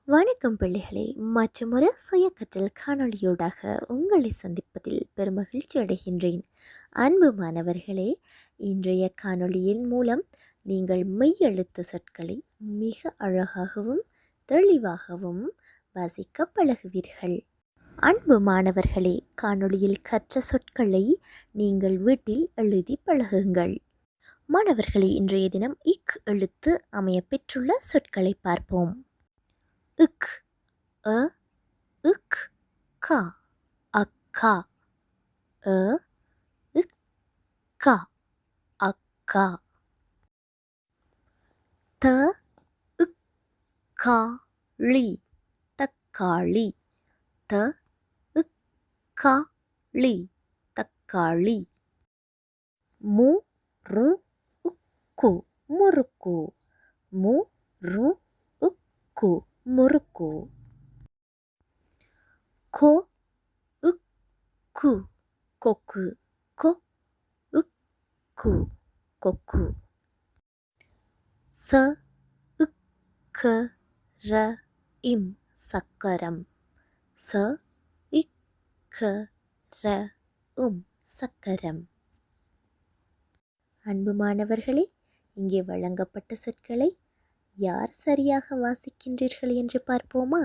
வணக்கம் பிள்ளைகளே, மற்றொரு சுய கற்றல் காணொளியோடாக உங்களை சந்திப்பதில் பெருமகிழ்ச்சி அடைகின்றேன். அன்பு மாணவர்களே, இன்றைய காணொளியின் மூலம் நீங்கள் மெய்யெழுத்து சொற்களை மிக அழகாகவும் தெளிவாகவும் வாசிக்க பழகுவீர்கள். அன்பு மாணவர்களே, காணொளியில் கற்ற சொற்களை நீங்கள் வீட்டில் எழுதி பழகுங்கள். மாணவர்களே, இன்றைய தினம் இக் எழுத்து அமைய பெற்றுள்ள சொற்களை பார்ப்போம். இக் அ இக் கா அக்கா அ இக் கா அக்கா த இக் கா ளி தக்காளி த இக் கா ளி தக்காளி மு ரு உக்கு முறுக்கு மு ரு உக்கு முறுக்கு கோ உக்கு கொக்கு கொ உக்கு கொக்கு ச இக்க ர இம் சக்கரம் ச இக்க ர உம் சக்கரம். அன்பு மாணவர்களே, இங்கே வழங்கப்பட்ட சொற்களை யார் சரியாக வாசிக்கின்றீர்கள் என்று பார்ப்போமா?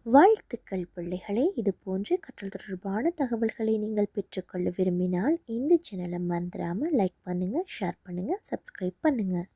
வாழ்த்துக்கள் பிள்ளைகளே. இது போன்ற கற்றல் தொடர்பான தகவல்களை நீங்கள் பெற்றுக்கொள்ள விரும்பினால் இந்த சேனலை மறந்துடாமல் லைக் பண்ணுங்கள், ஷேர் பண்ணுங்கள், சப்ஸ்கிரைப் பண்ணுங்கள்.